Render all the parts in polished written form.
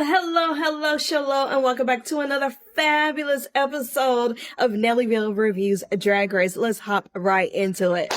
Hello Shello, and welcome back to another fabulous episode of Nellyville Reviews Drag Race. Let's hop right into it.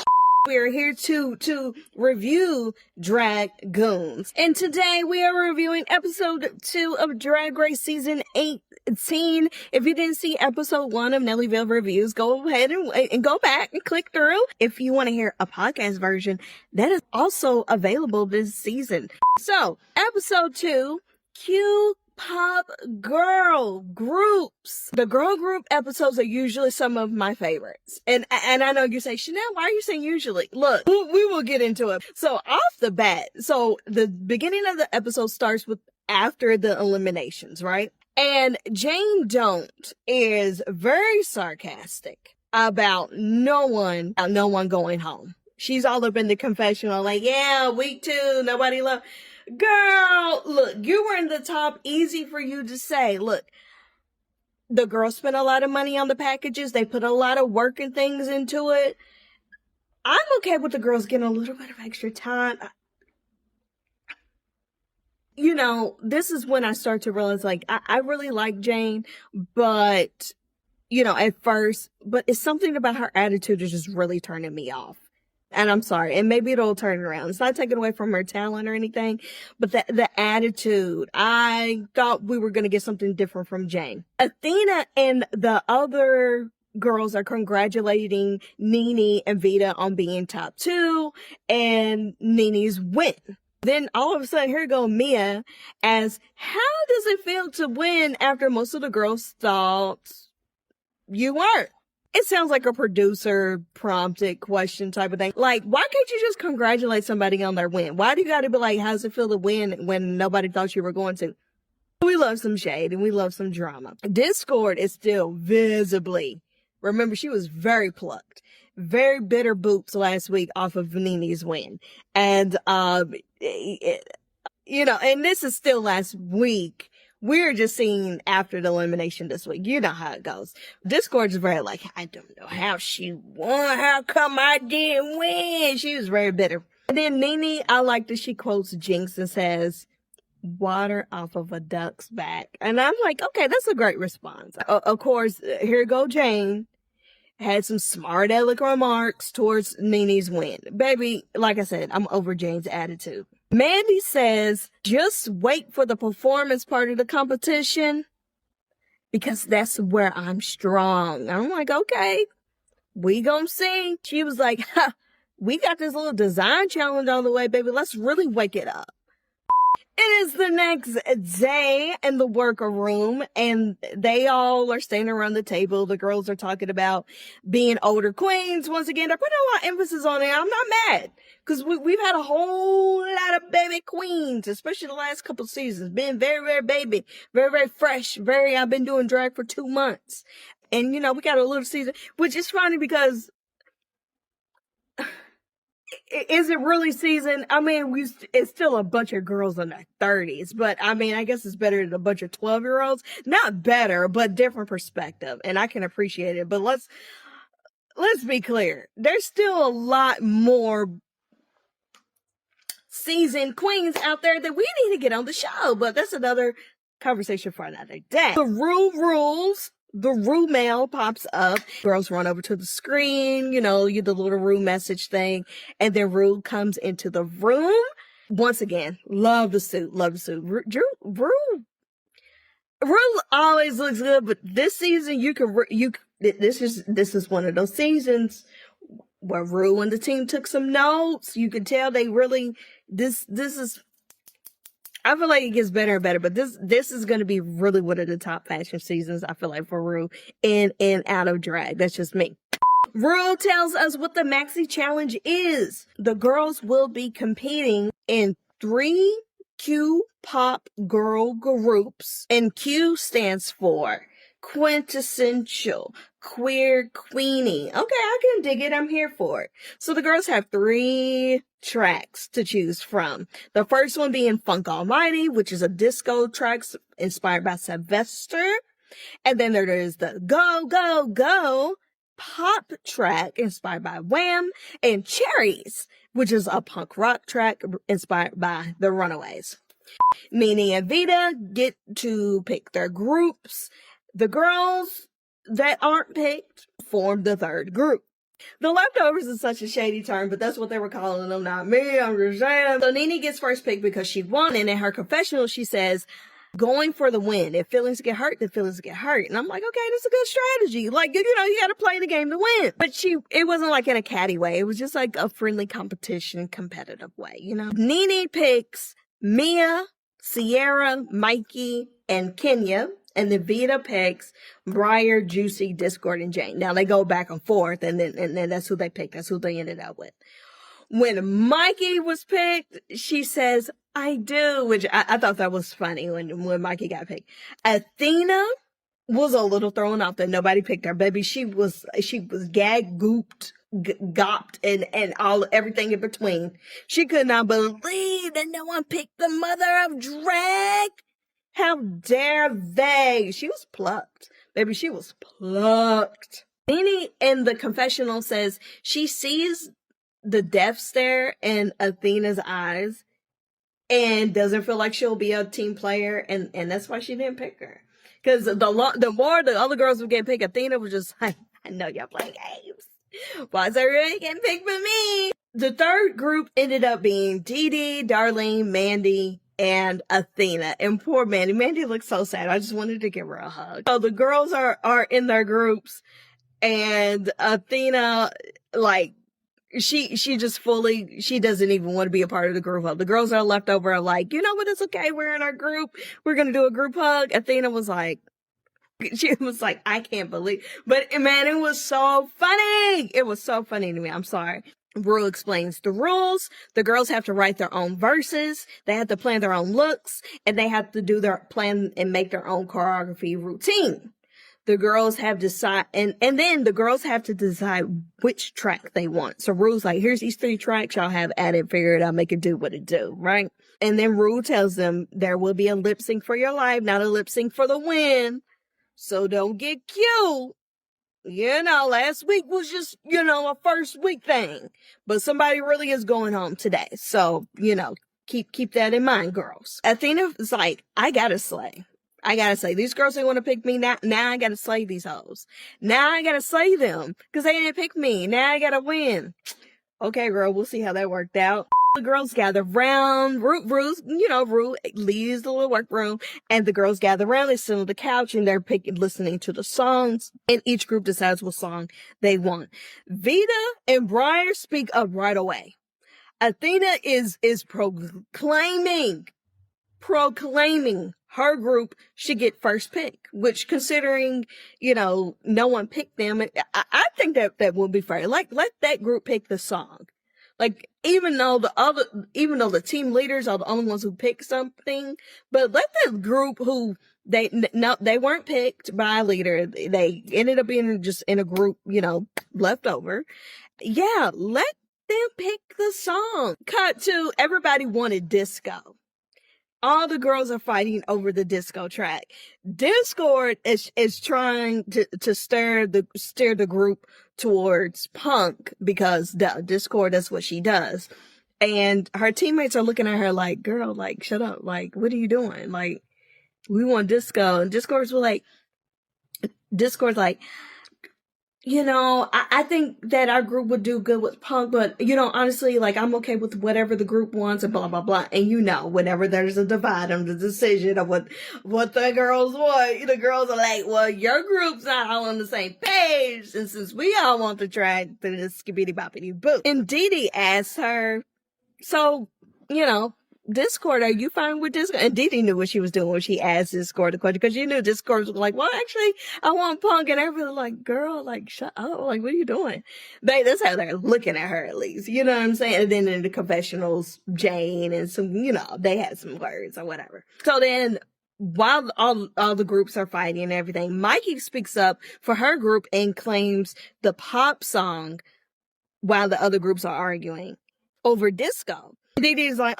We are here to review Drag Goons, and today we are reviewing episode 2 of Drag Race season 18. If you didn't see episode 1 of Nellyville Reviews, go ahead and go back and click through. If you want to hear a podcast version, that is also available this season. So, episode 2, Q-pop girl groups. The girl group episodes are usually some of my favorites. And I know you say, Chanel, why are you saying usually? Look, we will get into it. So off the bat, so the beginning of the episode starts with after the eliminations, right? And Jane Don't is very sarcastic about no one going home. She's all up in the confessional, like, yeah, week 2, nobody loved. Girl, look, you were in the top, easy for you to say. Look, the girls spent a lot of money on the packages. They put a lot of work and things into it. I'm okay with the girls getting a little bit of extra time. You know, this is when I start to realize, like, I really like Jane, but, you know, at first, but it's something about her attitude is just really turning me off. And I'm sorry, and maybe it'll turn around. It's not taken away from her talent or anything, but the attitude, I thought we were going to get something different from Jane. Athena and the other girls are congratulating Nene and Vita on being top 2 and Nene's win. Then all of a sudden, here go Mia as, how does it feel to win after most of the girls thought you weren't? It sounds like a producer prompted question type of thing. Like, why can't you just congratulate somebody on their win? Why do you gotta be like, how's it feel to win when nobody thought you were going to? We love some shade and we love some drama. Discord is still visibly, remember, she was very plucked, very bitter boots last week off of Nene's win. And, you know, and this is still last week. We're just seeing after the elimination this week. You know how it goes. Discord's very like, I don't know how she won. How come I didn't win? She was very bitter. And then Nene, I like that she quotes Jinx and says, water off of a duck's back. And I'm like, okay, that's a great response. Of course, here go Jane. Had some smart aleck remarks towards Nene's win. Baby, like I said, I'm over Jane's attitude. Mandy says, just wait for the performance part of the competition because that's where I'm strong. I'm like, okay, we gonna see. She was like, we got this little design challenge on the way, baby. Let's really wake it up. It is the next day in the workroom, and they all are standing around the table. The girls are talking about being older queens. Once again, they're putting a lot of emphasis on it. I'm not mad, because we've had a whole lot of baby queens, especially the last couple seasons. Been very, very baby, very, very fresh, I've been doing drag for 2 months. And, you know, we got a little season, which is funny because... Is it really season? I mean, it's still a bunch of girls in their 30s, but I mean, I guess it's better than a bunch of 12-year-olds. Not better, but different perspective, and I can appreciate it. But let's be clear. There's still a lot more seasoned queens out there that we need to get on the show, but that's another conversation for another day. The rules. The Rue mail pops up. Girls run over to the screen, you know, the little Rue message thing. And then Rue comes into the room. Once again, love the suit. Rue always looks good, but this season this is one of those seasons where Rue and the team took some notes. You can tell they really, this is, I feel like it gets better and better, but this is going to be really one of the top fashion seasons, I feel like, for Rue in and out of drag. That's just me. Rue tells us what the Maxi Challenge is. The girls will be competing in 3 Q-pop girl groups, and Q stands for quintessential queer queenie. Okay, I can dig it. I'm here for it. So the girls have 3 tracks to choose from. The first one being Funk Almighty, which is a disco track inspired by Sylvester. And then there is the Go, Go, Go pop track inspired by Wham, and Cherries, which is a punk rock track inspired by the Runaways. NeNe and Vita get to pick their groups. The girls that aren't picked form the third group. The leftovers is such a shady term, but that's what they were calling them, not me. I'm just saying. So NeNe gets first pick because she won, and in her confessional, she says, going for the win. If feelings get hurt, then feelings get hurt. And I'm like, okay, that's a good strategy. Like, you got to play the game to win. But it wasn't like in a catty way. It was just like a friendly competition, competitive way, NeNe picks Mia, Sierra, Mikey, and Kenya. And then Vita picks Briar, Juicy, Discord, and Jane. Now they go back and forth, and then that's who they picked. That's who they ended up with. When Mikey was picked, she says, I do, which I thought that was funny when Mikey got picked. Athena was a little thrown off that nobody picked her. Baby, she was gag gooped, gopped, and everything in between. She could not believe that no one picked the mother of drag. How dare they? She was plucked. Baby, she was plucked. NeNe in the confessional says she sees the death stare in Athena's eyes and doesn't feel like she'll be a team player, and that's why she didn't pick her. Because the more the other girls would get picked, Athena was just like, I know y'all playing games. Why is everybody getting picked for me? The third group ended up being Dee, Darlene, Mandy, and Athena. And poor Mandy. Mandy looks so sad. I just wanted to give her a hug. So the girls are in their groups, and Athena, like, she just she doesn't even want to be a part of the group hug. The girls are left over are like, you know what, it's okay. We're in our group. We're going to do a group hug. Athena was like, I can't believe, but man, it was so funny. It was so funny to me. I'm sorry. Rue explains the rules. The girls have to write their own verses. They have to plan their own looks, and they have to do their plan and make their own choreography routine. The girls have and then the girls have to decide which track they want. So Rue's like, here's these 3 tracks. Y'all have at it, figure it out, make it do what it do, right? And then Rue tells them there will be a lip sync for your life, not a lip sync for the win. So don't get cute. Last week was just, a first week thing. But somebody really is going home today. So, keep that in mind, girls. Athena is like, I gotta slay. These girls didn't want to pick me. Now I gotta slay these hoes. Now I gotta slay them. Because they didn't pick me. Now I gotta win. Okay, girl, we'll see how that worked out. The girls gather round. Rue leaves the little workroom, and the girls gather around. They sit on the couch, and they're listening to the songs, and each group decides what song they want. Vita and Briar speak up right away. Athena is proclaiming her group should get first pick, which, considering, no one picked them, I think that will be fair. Like, let that group pick the song. Like, even though the team leaders are the only ones who pick something, but let the group who they weren't picked by a leader, they ended up being just in a group, left over. Yeah, let them pick the song. Cut to everybody wanted disco. All the girls are fighting over the disco track. Discord is trying to steer the group towards punk, because Discord, that's what she does. And her teammates are looking at her like, girl, like, shut up. Like, what are you doing? Like, we want disco. And Discord's like, I think that our group would do good with punk, but, honestly, like, I'm okay with whatever the group wants and blah, blah, blah. And whenever there's a divide on the decision of what the girls want, the girls are like, well, your group's not all on the same page. And since we all want the track, then it's skibidi boppity boo. And Dee asks her, so, Discord, are you fine with Discord? And Dee knew what she was doing when she asked Discord the question, because she knew Discord was like, well, actually, I want punk. And everybody's like, girl, like, shut up. Like, what are you doing? That's how they're looking at her, at least. You know what I'm saying? And then in the confessionals, Jane and some, they had some words or whatever. So then, while all the groups are fighting and everything, Mikey speaks up for her group and claims the pop song while the other groups are arguing over disco. Dee's like,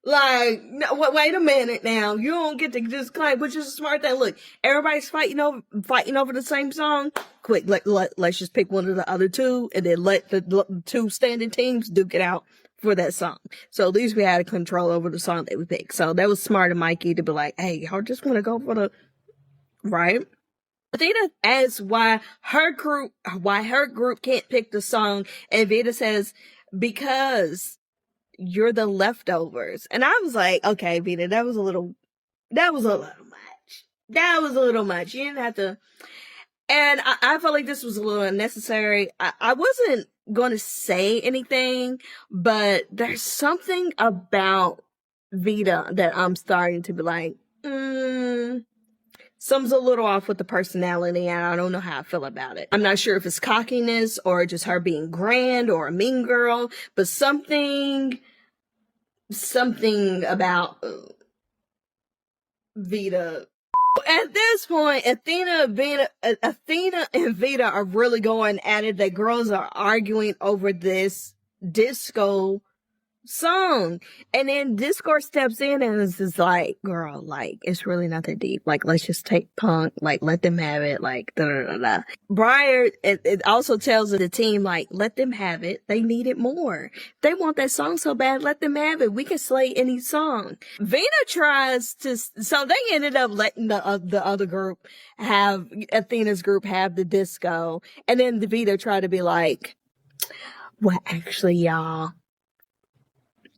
like, no, wait a minute now. You don't get to just claim, which is a smart thing. Look, everybody's fighting over the same song. Quick, let's just pick one of the other two, and then let the two standing teams duke it out for that song. So at least we had control over the song that we picked. So that was smart of Mikey to be like, hey, y'all just want to go for the, right? Athena asks why her group can't pick the song, and Vita says, because you're the leftovers. And I was like, okay, Vita, that was a little much. That was a little much. You didn't have to. And I felt like this was a little unnecessary. I wasn't going to say anything, but there's something about Vita that I'm starting to be like, something's a little off with the personality, and I don't know how I feel about it. I'm not sure if it's cockiness or just her being grand or a mean girl, but something about Vita. At this point, Athena and Vita are really going at it. The girls are arguing over this disco song, and then Discord steps in and is just like, girl, like, it's really not that deep, like, let's just take Punk, like, let them have it, like, da da da da. Briar, it also tells the team, like, let them have it, they need it more, they want that song so bad, let them have it, we can slay any song. Vina tries to, so they ended up letting the other group have, Athena's group have the disco, and then the Vita tried to be like, well, actually, y'all,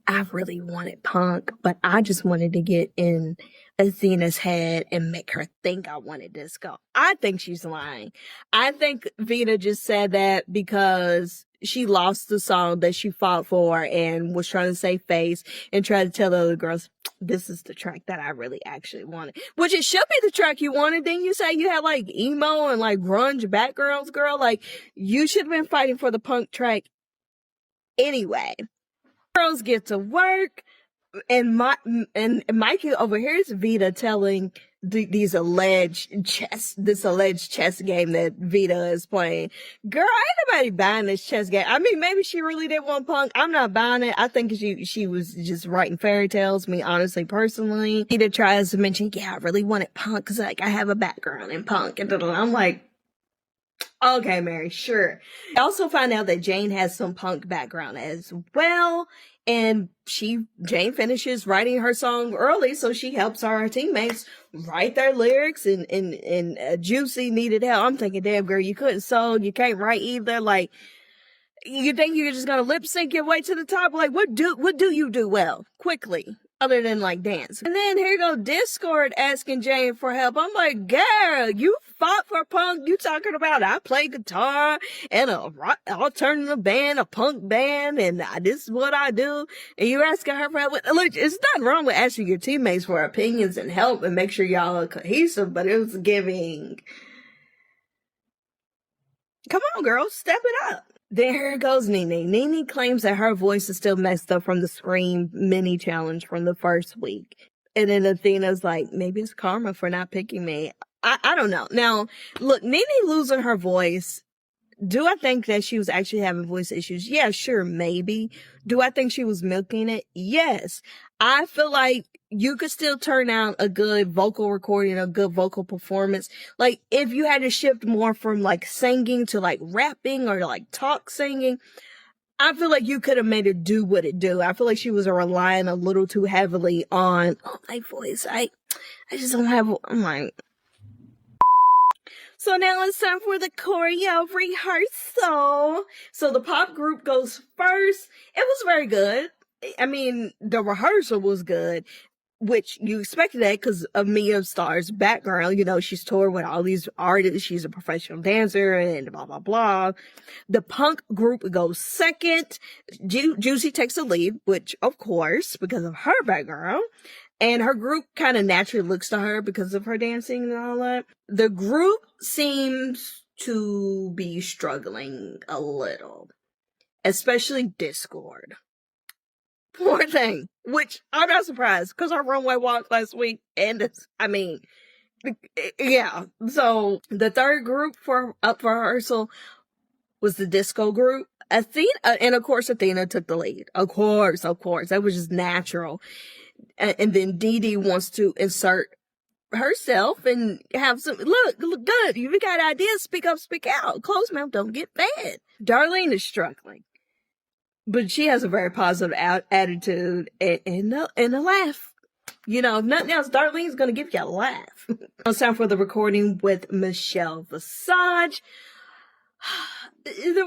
I really wanted Punk, but I just wanted to get in Athena's head and make her think I wanted disco. I think she's lying. I think Vita just said that because she lost the song that she fought for and was trying to save face and try to tell the other girls, this is the track that I really actually wanted. Which it should be the track you wanted. Then you say you had like emo and like grunge backgrounds, girl. Like, you should have been fighting for the Punk track anyway. Girls get to work, and Mikey overhears Vita telling this alleged chess game that Vita is playing. Girl, ain't nobody buying this chess game. I mean, maybe she really did want Punk. I'm not buying it. I think she was just writing fairy tales. Me, honestly, personally, Vita tries to mention, yeah, I really wanted Punk because like I have a background in Punk, and I'm like, okay, Mary, sure. I also find out that Jane has some Punk background as well. And Jane finishes writing her song early, so she helps her teammates write their lyrics, and Juicy needed help. I'm thinking, damn, girl, you couldn't sing, you can't write either. Like, you think you're just gonna lip sync your way to the top? Like, what do you do well? Quickly. Other than like dance. And then here go Discord asking Jane for help. I'm like, girl, you fought for Punk. You talking about I play guitar and a rock alternative band, a punk band, and this is what I do. And you're asking her for help. Look, it's nothing wrong with asking your teammates for opinions and help and make sure y'all are cohesive, but it was giving. Come on, girl, step it up. There goes Nene. Nene claims that her voice is still messed up from the Scream mini challenge from the first week. And then Athena's like, maybe it's karma for not picking me. I don't know. Now, look, Nene losing her voice. Do I think that she was actually having voice issues? Yeah, sure, maybe. Do I think she was milking it? Yes. I feel like you could still turn out a good vocal recording, a good vocal performance. Like, if you had to shift more from like singing to like rapping or like talk singing, I feel like you could have made it do what it do. I feel like she was relying a little too heavily on, oh, my voice. I just don't have, I'm like. So now it's time for the choreo rehearsal. So the pop group goes first. It was very good. I mean, the rehearsal was good, which you expected that because of Mia Star's background. You know, she's toured with all these artists. She's a professional dancer and blah, blah, blah. The punk group goes second. Juicy takes the lead, which, of course, because of her background. And her group kind of naturally looks to her because of her dancing and all that. The group seems to be struggling a little, especially Discord. Poor thing, which I'm not surprised because our runway walk last week, and yeah. So the third group up for rehearsal was the disco group. Athena, and of course Athena took the lead. Of course, that was just natural. And then Dee Dee wants to insert herself and have some, look good. You've got ideas, speak up, speak out. Closed mouth don't get fed. Darlene is struggling. But she has a very positive attitude and a laugh. You know, if nothing else, Darlene's going to give you a laugh. It's time for the recording with Michelle Visage. The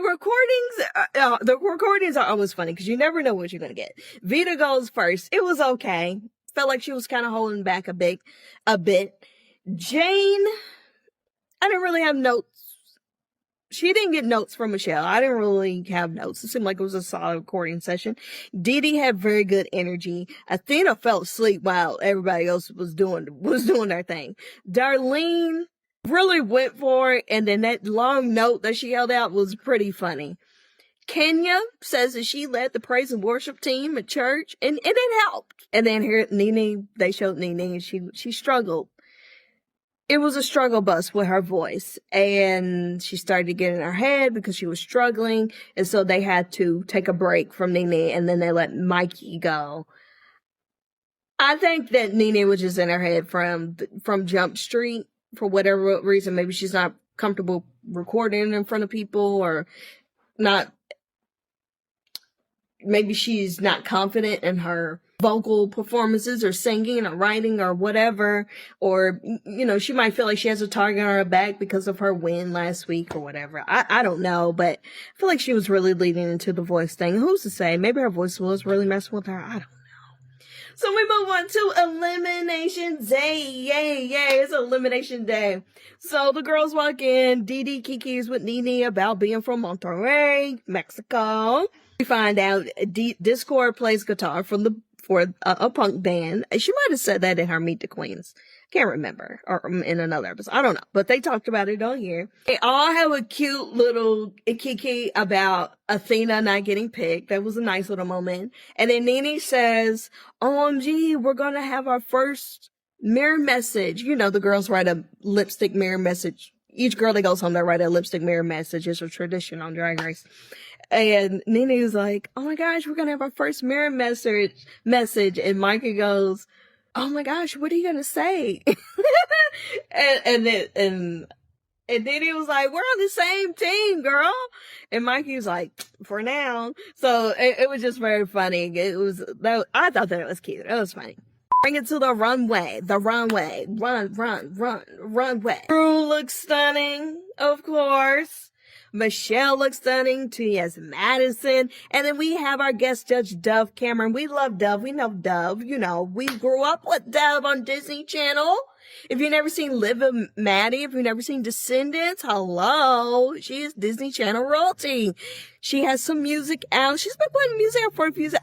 recordings are always funny because you never know what you're going to get. Vita goes first. It was okay. Felt like she was kind of holding back a bit. Jane, I didn't really have notes. She didn't get notes from Michelle. I didn't really have notes. It seemed like it was a solid recording session. Dee had very good energy. Athena fell asleep while everybody else was doing their thing. Darlene really went for it, and then that long note that she held out was pretty funny. Kenya says that she led the praise and worship team at church, and it helped. And then here, Nene, they showed Nene, and she struggled. It was a struggle bus with her voice, and she started to get in her head because she was struggling, and so they had to take a break from Nene, and then they let Mikey go. I think that Nene was just in her head from Jump Street for whatever reason. Maybe she's not comfortable recording in front of people, or not. Maybe she's not confident in her vocal performances or singing or writing or whatever, or, you know, she might feel like she has a target on her back because of her win last week or whatever. I don't know, but I feel like she was really leading into the voice thing. Who's to say? Maybe her voice was really messing with her. I don't know. So we move on to Elimination Day. Yay, yay, it's Elimination Day. So the girls walk in. Dee Kiki's with Nene about being from Monterrey, Mexico. We find out Discord plays guitar for a punk band. She might have said that in her Meet the Queens. Can't remember. Or in another episode. I don't know. But they talked about it on here. They all have a cute little kiki about Athena not getting picked. That was a nice little moment. And then Nene says, OMG, we're going to have our first mirror message. You know, the girls write a lipstick mirror message. Each girl that goes home, they write a lipstick mirror message. It's a tradition on Drag Race. And Nene was like, oh my gosh, we're going to have our first mirror message. And Mikey goes, oh my gosh, what are you going to say? and Nene was like, we're on the same team, girl. And Mikey was like, for now. So it was just very funny. I thought that it was cute. It was funny. Bring it to the runway. Runway. Drew looks stunning, of course. Michelle looks stunning. T.S. Madison. And then we have our guest judge, Dove Cameron. We love Dove. We know Dove. You know, we grew up with Dove on Disney Channel. If you've never seen Live with Maddie, if you've never seen Descendants, hello. She is Disney Channel royalty. She has some music out. She's been putting music out for a few years.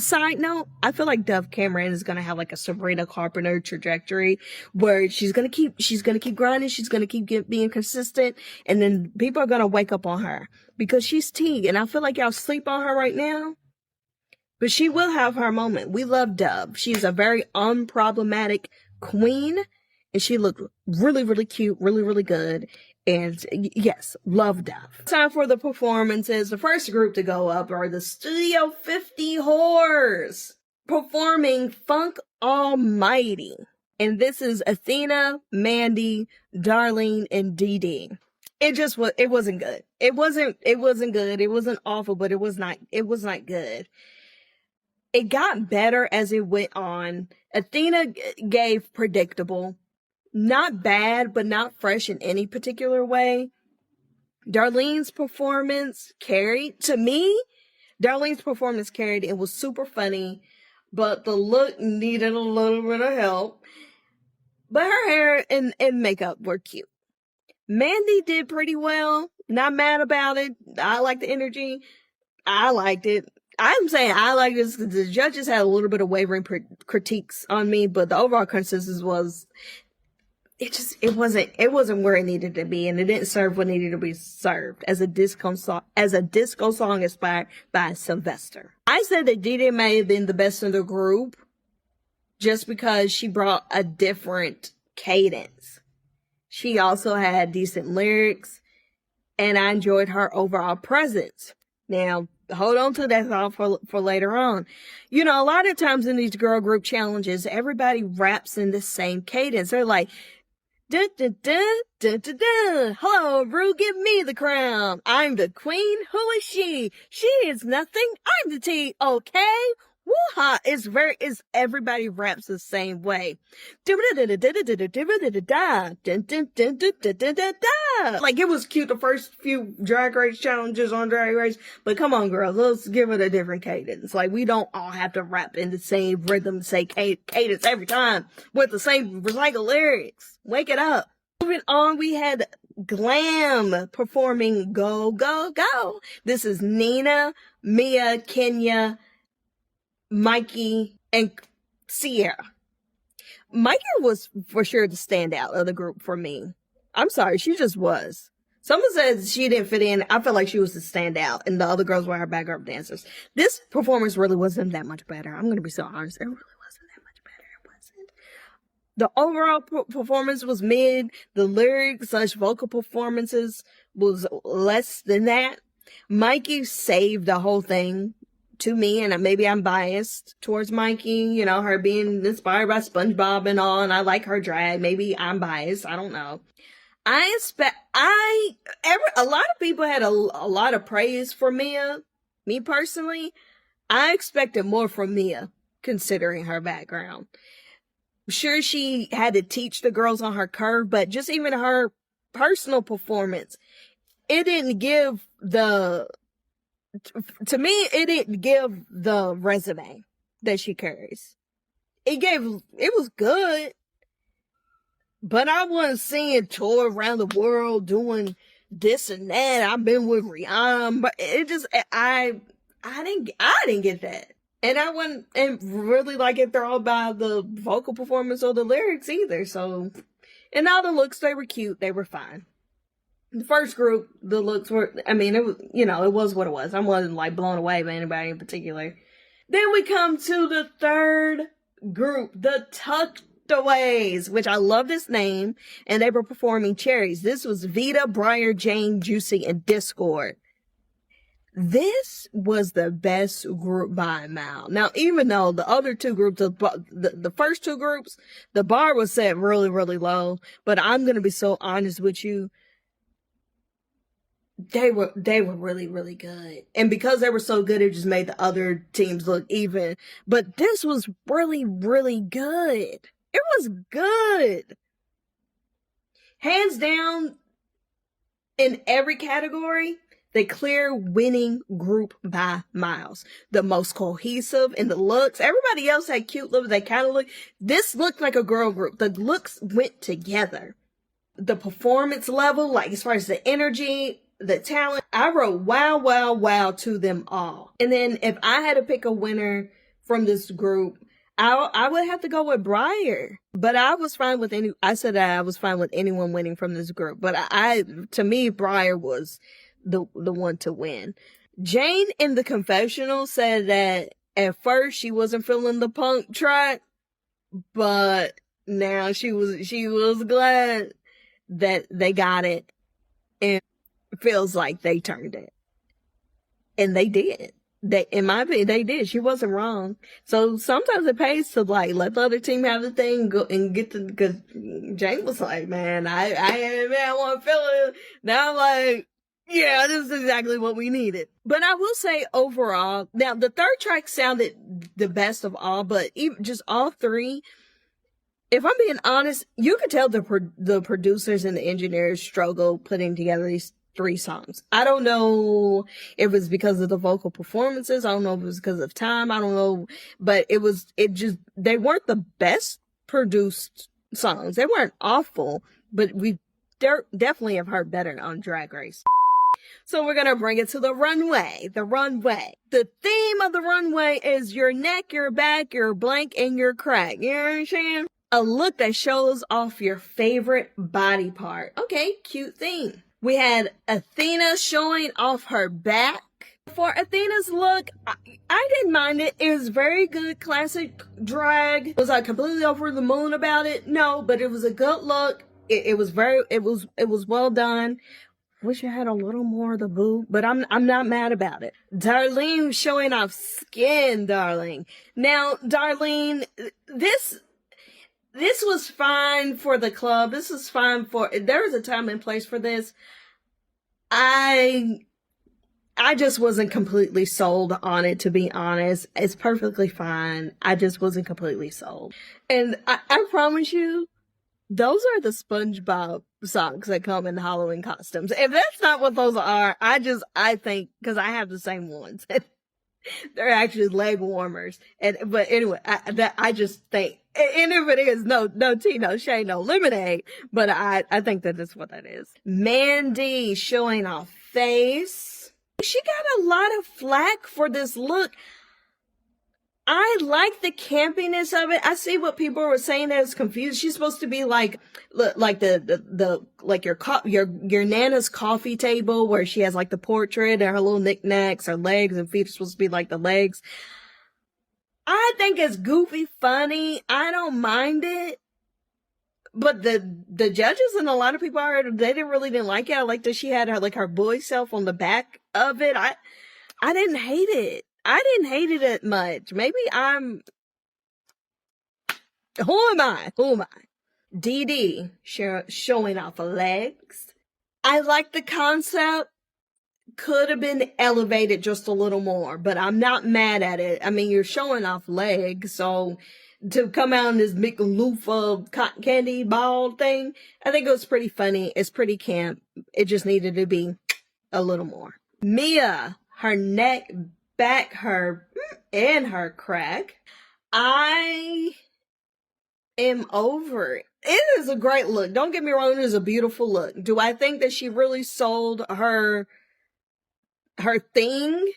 Side note, I feel like Dove Cameron is going to have like a Sabrina Carpenter trajectory where she's going to keep grinding. She's going to keep being consistent. And then people are going to wake up on her because she's T. And I feel like y'all sleep on her right now. But she will have her moment. We love Dove. She's a very unproblematic queen, and she looked really, really cute, really, really good. And yes, love Dove. Time for the performances. The first group to go up are the Studio 50 whores performing Funk Almighty. And this is Athena, Mandy, Darlene, and Dee. It wasn't good. It wasn't good. It wasn't awful, but it was not good. It got better as it went on. Athena gave predictable. Not bad, but not fresh in any particular way. Darlene's performance carried. To me, Darlene's performance carried. It was super funny, but the look needed a little bit of help. But her hair and makeup were cute. Mandy did pretty well. Not mad about it. I like the energy. I liked it. I'm saying I like this because the judges had a little bit of wavering critiques on me, but the overall consensus was it wasn't where it needed to be, and it didn't serve what needed to be served as a disco song inspired by Sylvester. I said that Dee may have been the best in the group just because she brought a different cadence. She also had decent lyrics, and I enjoyed her overall presence. Now, hold on to that thought for later on. You know, a lot of times in these girl group challenges, everybody raps in the same cadence. They're like, Dun, dun, dun, dun, dun, dun. Hello, Rue, give me the crown. I'm the queen. Who is she? She is nothing. I'm the tea. Okay. Woo-ha. It's everybody raps the same way. Like, it was cute the first few Drag Race challenges on Drag Race, but come on, girls, let's give it a different cadence. Like, we don't all have to rap in the same rhythm, say cadence every time with the same recycled lyrics. Wake it up. Moving on, we had Glam performing Go, Go, Go. This is Nina, Mia, Kenya, Mikey, and Sierra. Mikey was for sure the standout of the group for me. I'm sorry, she just was. Someone said she didn't fit in. I felt like she was the standout, and the other girls were her backup dancers. This performance really wasn't that much better. I'm going to be so honest. It really wasn't that much better. It wasn't. The overall performance was mid. The lyric/vocal performances was less than that. Mikey saved the whole thing. To me, and maybe I'm biased towards Mikey, you know, her being inspired by SpongeBob and all, and I like her drag. Maybe I'm biased. I don't know. A lot of people had a lot of praise for Mia. Me personally, I expected more from Mia, considering her background. Sure, she had to teach the girls on her curve, but just even her personal performance, it didn't give to me, it didn't give the resume that she carries. It was good, but I wasn't seeing tour around the world doing this and that. I've been with Rihanna, but I didn't get that. And I wasn't really like enthralled by the vocal performance or the lyrics either. So, and all the looks, they were cute. They were fine. The first group, the looks were, I mean, it was, you know, it was what it was. I wasn't like blown away by anybody in particular. Then we come to the third group, the Tuckaways, which I love this name, and they were performing Cherries. This was Vita, Briar, Jane, Juicy, and Discord. This was the best group by a mile. Now, even though the other two groups, the first two groups, the bar was set really, really low, but I'm going to be so honest with you. They were really, really good. And because they were so good, it just made the other teams look even. But this was really, really good. It was good. Hands down, in every category, the clear winning group by miles. The most cohesive in the looks. Everybody else had cute looks. They kind of looked. This looked like a girl group. The looks went together. The performance level, like as far as the energy, the talent, I wrote wow, wow, wow to them all. And then if I had to pick a winner from this group, I would have to go with Briar. But I was fine with I said that I was fine with anyone winning from this group. But to me, Briar was the one to win. Jane in the confessional said that at first she wasn't feeling the punk track, but now she was glad that they got it. And feels like they turned it. And they did. In my opinion, they did. She wasn't wrong. So sometimes it pays to like let the other team have the thing, go and get the, cause Jane was like, man, I want to feel it. Now I'm like, yeah, this is exactly what we needed. But I will say overall, now the third track sounded the best of all, but even just all three, if I'm being honest, you could tell the producers and the engineers struggle putting together these 3 songs. I don't know if it was because of the vocal performances. I don't know if it was because of time. I don't know. But they weren't the best produced songs. They weren't awful, but we definitely have heard better on Drag Race. So we're going to bring it to the runway. The runway. The theme of the runway is your neck, your back, your blank, and your crack. You know what I'm saying? A look that shows off your favorite body part. Okay, cute theme. We had Athena showing off her back. For Athena's look, I didn't mind it. It was very good, classic drag. Was I completely over the moon about it? No, but it was a good look. It was well done. Wish I had a little more of the boob, but I'm not mad about it. Darlene showing off skin, darling. Now, Darlene, This was fine for the club. This was fine for, there was a time and place for this. I just wasn't completely sold on it, to be honest. It's perfectly fine. I just wasn't completely sold. And I promise you, those are the SpongeBob socks that come in Halloween costumes. If that's not what those are, I think, because I have the same ones. They're actually leg warmers. But anyway, I just think, and if it is, no tea, no shade, no lemonade. But I think that is what that is. Mandy showing off face. She got a lot of flack for this look. I like the campiness of it. I see what people were saying that it's confused. She's supposed to be like your Nana's coffee table where she has like the portrait and her little knickknacks, her legs and feet are supposed to be like the legs. I think it's goofy funny. I don't mind it. But the judges and a lot of people they didn't like it. I like that she had her boy self on the back of it. I didn't hate it. I didn't hate it that much. Maybe who am I? Dee Dee showing off her legs. I like the concept. Could have been elevated just a little more, but I'm not mad at it. I mean, you're showing off legs, so to come out in this big loofah cotton candy ball thing, I think it was pretty funny. It's pretty camp. It just needed to be a little more. Mia, her neck, back, her crack. I am over it. It is a great look. Don't get me wrong, it is a beautiful look. Do I think that she really sold her thing?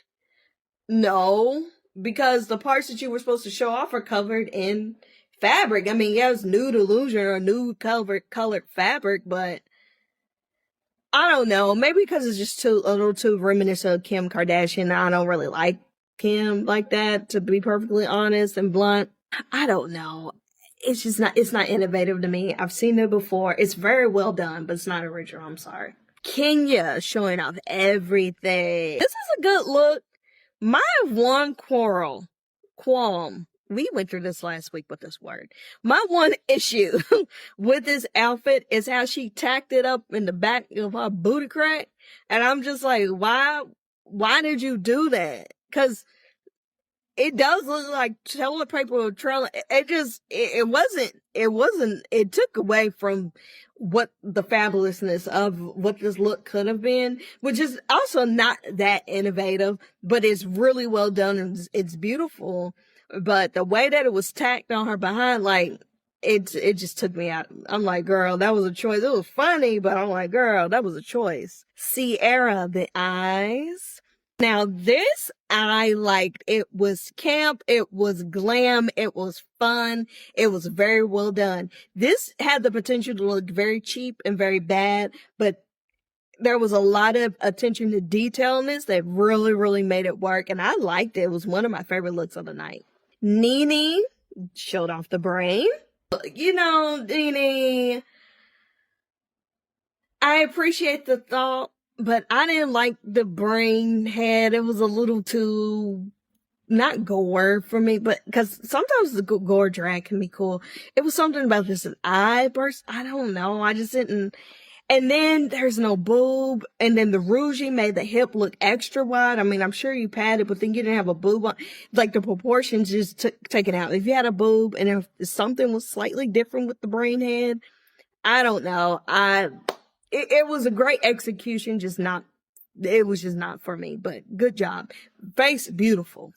No, because the parts that you were supposed to show off are covered in fabric. I mean, yeah, it's nude illusion or nude colored fabric, but I don't know. Maybe because it's just a little too reminiscent of Kim Kardashian. I don't really like Kim like that, to be perfectly honest and blunt. I don't know. It's just not, it's not innovative to me. I've seen it before. It's very well done, but it's not original. I'm sorry. Kenya showing off everything. This is a good look. My one qualm, we went through this last week with this word. My one issue with this outfit is how she tacked it up in the back of her booty crack. And I'm just like, why did you do that? Cause it does look like toilet paper or trailer. It wasn't, it took away from what the fabulousness of what this look could have been, which is also not that innovative, but it's really well done and it's beautiful. But the way that it was tacked on her behind, like, it just took me out. I'm like, girl, that was a choice. It was funny, but I'm like, girl, that was a choice. Sierra, the eyes. Now, this I liked. It was camp. It was glam. It was fun. It was very well done. This had the potential to look very cheap and very bad, but there was a lot of attention to detail in this that really, really made it work. And I liked it. It was one of my favorite looks of the night. Nene showed off the brain. You know, Nene, I appreciate the thought, but I didn't like the brain head. It was a little too, not gore for me, but because sometimes the gore drag can be cool. It was something about this eye burst. I don't know. I just didn't. And then there's no boob. And then the rouging made the hip look extra wide. I mean, I'm sure you padded, but then you didn't have a boob on. Like the proportions just taken out. If you had a boob and if something was slightly different with the brain head, I don't know. It was a great execution, it was just not for me, but good job. Face, beautiful.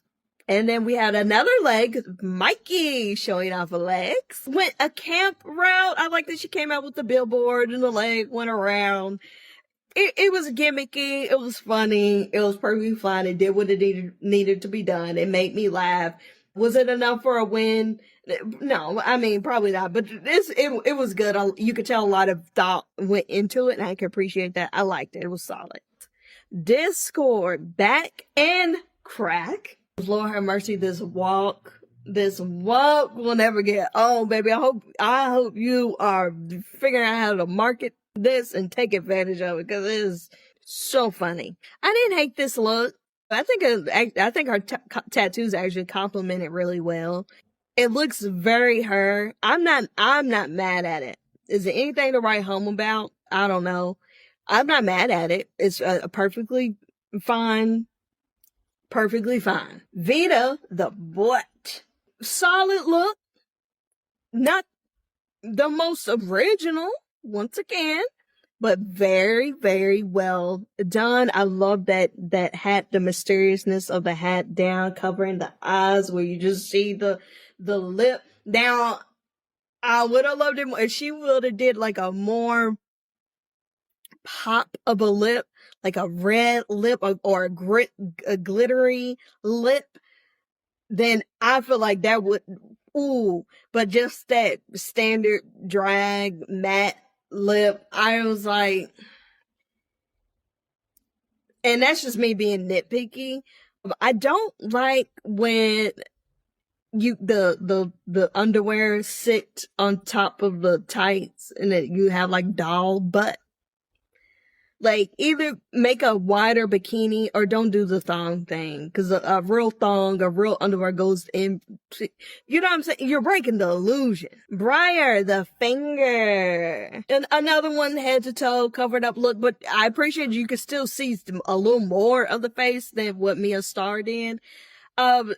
And then we had another leg, Mikey showing off her legs. Went a camp route. I like that she came out with the billboard and the leg went around. It was gimmicky. It was funny. It was perfectly fine. It did what it needed to be done. It made me laugh. Was it enough for a win? No, I mean, probably not, but it was good. You could tell a lot of thought went into it and I can appreciate that. I liked it. It was solid. Discord, back and crack. Lord have mercy, this walk will never get old, baby. I hope you are figuring out how to market this and take advantage of it because it is so funny. I didn't hate this look. I think her tattoos actually complement it really well. It looks very her. I'm not mad at it. Is it anything to write home about? I don't know. I'm not mad at it. It's perfectly fine. Perfectly fine. Vita the butt. Solid look. Not the most original, once again, but very, very well done. I love that hat, the mysteriousness of the hat down, covering the eyes where you just see the lip. Now, I would have loved it more if she would have did like a more pop of a lip, like a red lip or a glittery lip. Then I feel like that would, but just that standard drag matte lip, I was like, and that's just me being nitpicky. I don't like when the underwear sit on top of the tights and that you have like doll butt. Like, either make a wider bikini or don't do the thong thing. Cause a real thong, a real underwear goes in, you know what I'm saying? You're breaking the illusion. Briar, the finger. And another one head to toe covered up look, but I appreciate you can still see a little more of the face than what Mia Star did.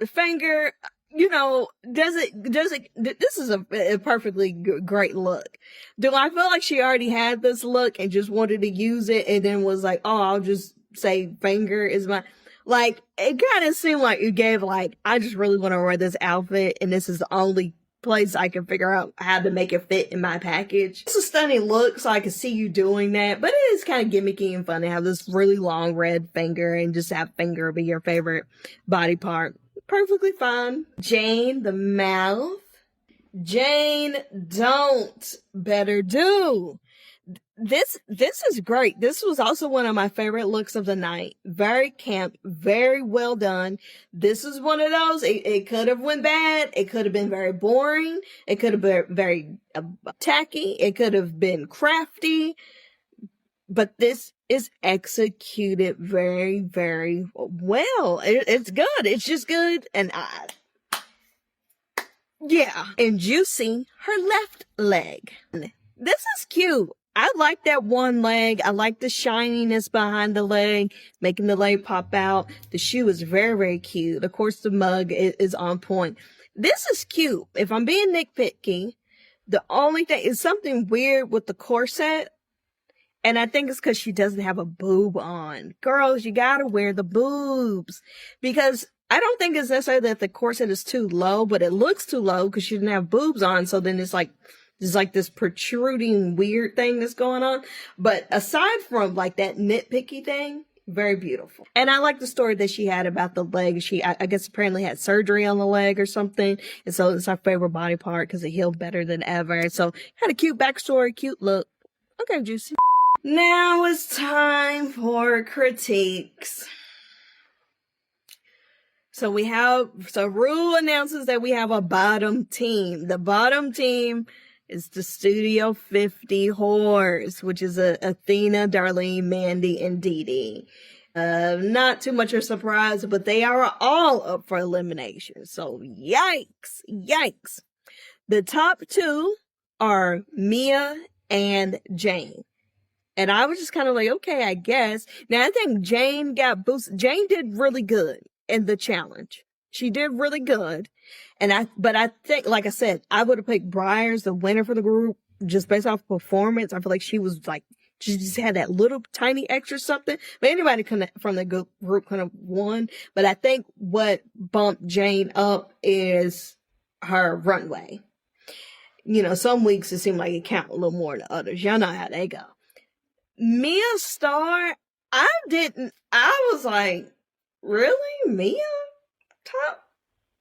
Finger, you know, this is a perfectly great look. Do I feel like she already had this look and just wanted to use it and then was like, oh, I'll just say finger is my, like, it kind of seemed like you gave like, I just really want to wear this outfit and this is the only place I can figure out how to make it fit in my package. It's a stunning look, so I can see you doing that, but it is kind of gimmicky and fun to have this really long red finger and just have finger be your favorite body part. Perfectly fine. Jane, the mouth. Jane, don't. Better do. This is great. This was also one of my favorite looks of the night. Very camp, very well done. This is one of those, it could have went bad. It could have been very boring. It could have been very tacky. It could have been crafty. But this is executed very, very well. It's good. It's just good. And yeah. And Juicy, her left leg. This is cute. I like that one leg. I like the shininess behind the leg, making the leg pop out. The shoe is very, very cute. Of course, the mug is on point. This is cute. If I'm being nitpicky, the only thing is something weird with the corset. And I think it's because she doesn't have a boob on. Girls, you gotta wear the boobs. Because I don't think it's necessarily that the corset is too low, but it looks too low because she didn't have boobs on. So then it's like, there's like this protruding weird thing that's going on. But aside from like that nitpicky thing, very beautiful. And I like the story that she had about the leg. She, I guess apparently had surgery on the leg or something. And so it's her favorite body part because it healed better than ever. So had a cute backstory, cute look. Okay, Juicy. Now it's time for critiques. So Rue announces that we have a bottom team. The bottom team is the Studio 50 whores, which is Athena, Darlene, Mandy, and Dee Dee. Not too much of a surprise, but they are all up for elimination. So yikes. The top two are Mia and Jane. And I was just kind of like, okay, I guess. Now, I think Jane got boosted. Jane did really good in the challenge. She did really good. But I think, like I said, I would have picked Briar as the winner for the group just based off performance. I feel like she was like, she just had that little tiny extra something. But anybody from the group kind of won. But I think what bumped Jane up is her runway. You know, some weeks it seemed like it counted a little more than others. Y'all know how they go. Mia Star, I was like, really? Mia? Top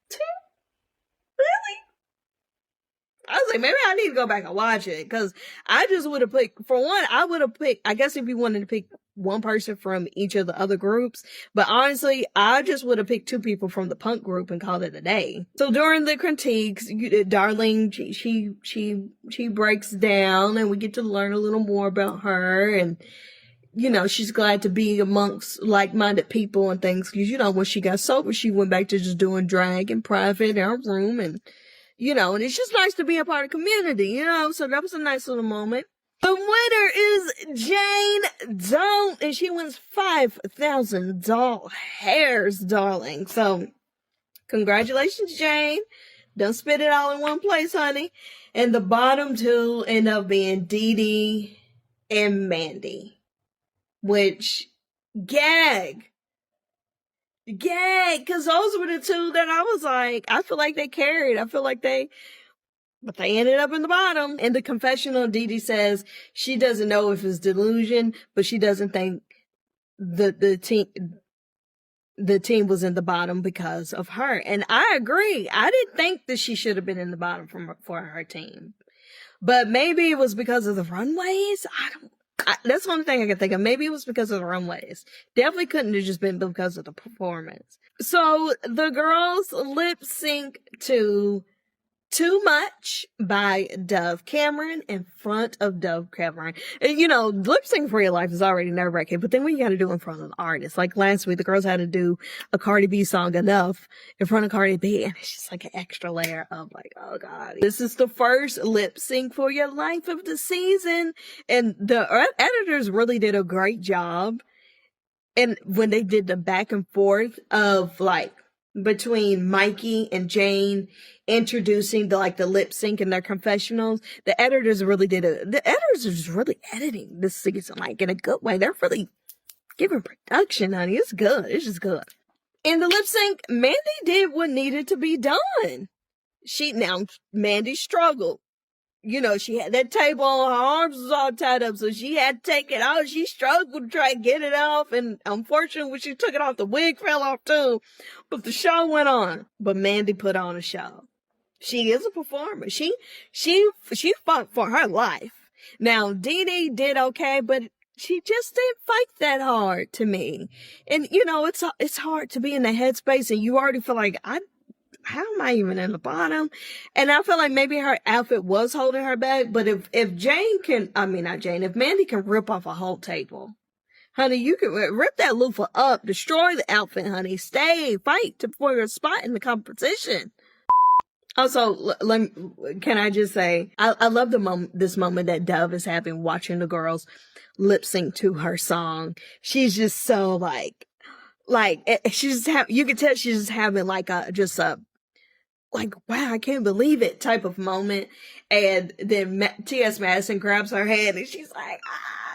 2? Really? I was like, maybe I need to go back and watch it, because I just would have picked, for one, I guess if you wanted to pick one person from each of the other groups, but honestly, I just would have picked two people from the punk group and called it a day. So during the critiques, Darlene, she breaks down and we get to learn a little more about her, and you know, she's glad to be amongst like-minded people and things, because you know, when she got sober, she went back to just doing drag in private in her room, and and it's just nice to be a part of community, so that was a nice little moment. The winner is Jane Don't, and she wins $5,000 hairs, darling. So, congratulations, Jane. Don't spit it all in one place, honey. And the bottom two end up being Dee Dee and Mandy, which, gag, because those were the two that I was like, I feel like they carried. But they ended up in the bottom. In the confessional, Dee Dee says she doesn't know if it's delusion, but she doesn't think the team was in the bottom because of her. And I agree. I didn't think that she should have been in the bottom for her team. But maybe it was because of the runways. That's one thing I can think of. Maybe it was because of the runways. Definitely couldn't have just been because of the performance. So the girls lip sync to Too Much by Dove Cameron in front of Dove Cameron. And, lip sync for your life is already nerve-wracking, but then when you got to do it in front of an artist. Like last week, the girls had to do a Cardi B song, Enough, in front of Cardi B, and it's just like an extra layer of like, oh God. This is the first lip sync for your life of the season, and the editors really did a great job. And when they did the back and forth of like, between Mikey and Jane introducing the lip sync in their confessionals, the editors really the editors are just really editing this season, like in a good way. They're really giving production, honey. It's good. It's just good. In the lip sync, Mandy did what needed to be done. Mandy struggled. She had that table on, her arms was all tied up, so she had to take it off. She struggled to try and get it off, and unfortunately, when she took it off, the wig fell off too. But the show went on. But Mandy put on a show. She is a performer. She fought for her life. Now, Dee Dee did okay, but she just didn't fight that hard to me. And, it's hard to be in the headspace, and you already feel like, how am I even in the bottom? And I feel like maybe her outfit was holding her back. But if if Mandy can rip off a whole table, honey, you can rip that loofah up, destroy the outfit, honey. Fight for your spot in the competition. Also, can I just say, I love this moment that Dove is having watching the girls lip sync to her song. She's just so you can tell she's just having wow, I can't believe it type of moment. And then T.S. Madison grabs her hand and she's like,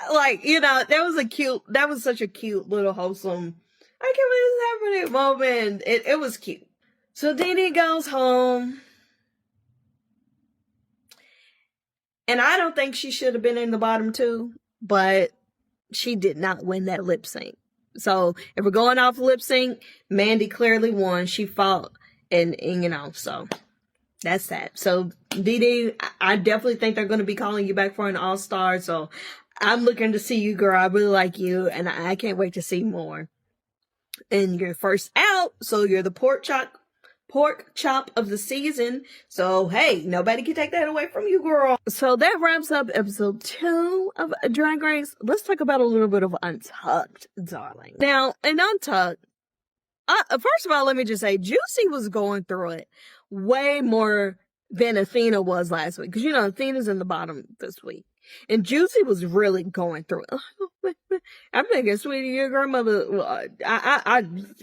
that was such a cute little wholesome, I can't believe this happening moment. It was cute. So Dee Dee goes home. And I don't think she should have been in the bottom two, but she did not win that lip sync. So if we're going off lip sync, Mandy clearly won. She fought. And so that's that. So Dee Dee, I definitely think they're going to be calling you back for an All-Star. So I'm looking to see you, girl. I really like you, and I can't wait to see more. And you're first out, so you're the pork chop of the season. So hey, nobody can take that away from you, girl. So that wraps up episode 2 of Drag Race. Let's talk about a little bit of Untucked, darling. Now, in Untucked, first of all, let me just say, Juicy was going through it way more than Athena was last week. Because, Athena's in the bottom this week. And Juicy was really going through it. I'm thinking, sweetie, your grandmother,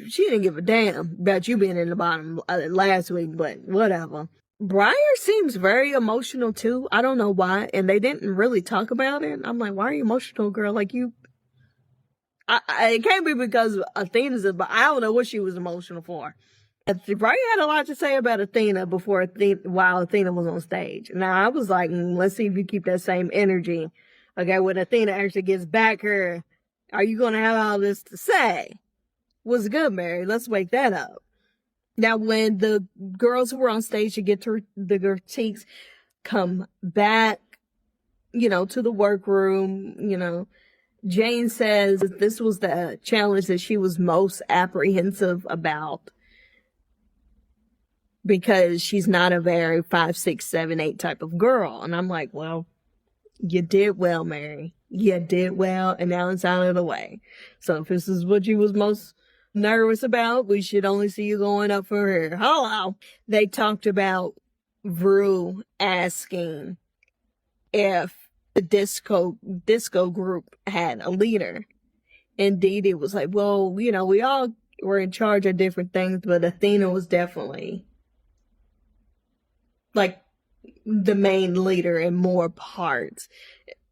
she didn't give a damn about you being in the bottom last week, but whatever. Briar seems very emotional, too. I don't know why. And they didn't really talk about it. I'm like, why are you emotional, girl? Like, it can't be because Athena's, but I don't know what she was emotional for. Brian had a lot to say about Athena while Athena was on stage. Now, I was like, let's see if you keep that same energy. Okay, when Athena actually gets back here, are you going to have all this to say? What's good, Mary? Let's wake that up. Now, when the girls who were on stage to get to the critiques come back, to the workroom, Jane says this was the challenge that she was most apprehensive about because she's not a very 5, 6, 7, 8 type of girl. And I'm like, well, you did well, Mary. You did well, and now it's out of the way. So if this is what you was most nervous about, we should only see you going up for her. Hello. They talked about Rue asking if the disco group had a leader. And Dee Dee was like, well, you know, we all were in charge of different things, but Athena was definitely like the main leader in more parts.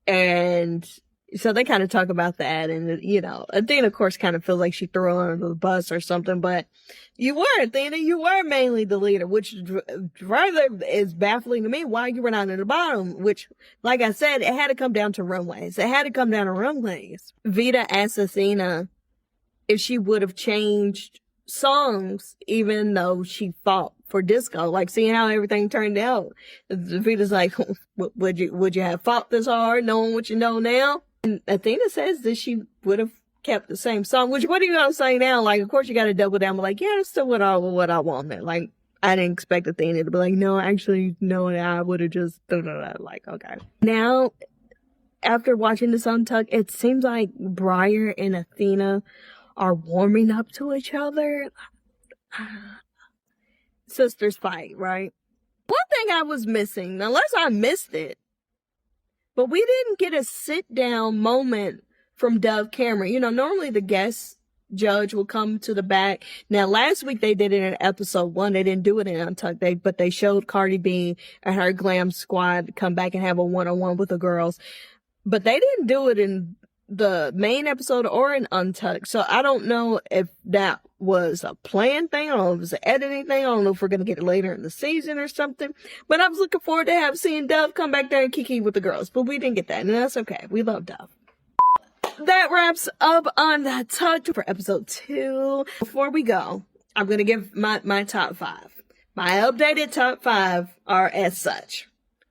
And so they kind of talk about that, and, you know, Athena, of course, kind of feels like she threw her under the bus or something, but you were, Athena, you were mainly the leader, which rather is baffling to me why you were not at the bottom, which, like I said, it had to come down to runways. It had to come down to runways. Vita asked Athena if she would have changed songs, even though she fought for disco, like seeing how everything turned out. Vita's like, would you have fought this hard knowing what you know now? And Athena says that she would have kept the same song, which, what are you gonna say now? Like, of course you gotta double down, but like, yeah, that's still what I wanted. Like, I didn't expect Athena to be like, no, actually, no, I would have just, like, okay. Now, after watching this Untucked, it seems like Briar and Athena are warming up to each other. Sisters fight, right? One thing I was missing, unless I missed it, but we didn't get a sit-down moment from Dove Cameron. You know, normally the guest judge will come to the back. Now, last week they did it in episode 1. They didn't do it in Untucked, but they showed Cardi B and her glam squad come back and have a one-on-one with the girls. But they didn't do it in the main episode or in Untucked. So I don't know if that was a planned thing. I don't know if it was an editing thing. I don't know if we're going to get it later in the season or something. But I was looking forward to seeing Dove come back there and kiki with the girls. But we didn't get that. And that's okay. We love Dove. That wraps up Untucked for episode 2. Before we go, I'm going to give my top 5. My updated top 5 are as such.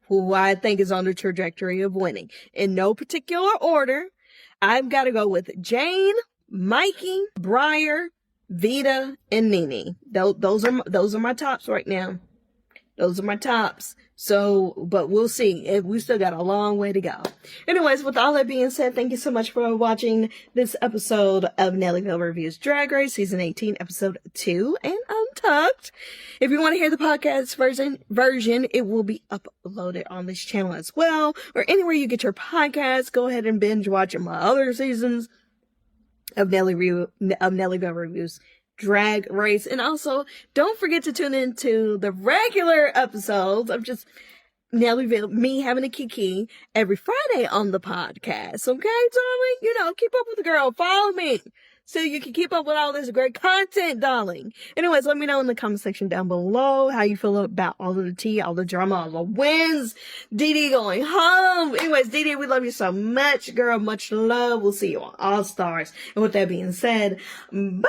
Who I think is on the trajectory of winning. In no particular order, I've got to go with Jane, Mikey, Briar, Vita, and Nene. Those are my tops right now. Those are my tops. So, but we'll see. We still got a long way to go. Anyways, with all that being said, thank you so much for watching this episode of NELLYVYLLE Reviews Drag Race, Season 18, Episode 2, and Untucked. If you want to hear the podcast version, it will be uploaded on this channel as well, or anywhere you get your podcasts. Go ahead and binge watch my other seasons of NELLYVYLLE Reviews Drag Race. And also, don't forget to tune into the regular episodes of just NELLYVYLLE, me having a kiki every Friday on the podcast. Okay, darling? You know, keep up with the girl. Follow me so you can keep up with all this great content, darling. Anyways, let me know in the comment section down below how you feel about all of the tea, all the drama, all the wins. Dee Dee going home. Anyways, Dee Dee, we love you so much, girl. Much love. We'll see you on All Stars. And with that being said, bye.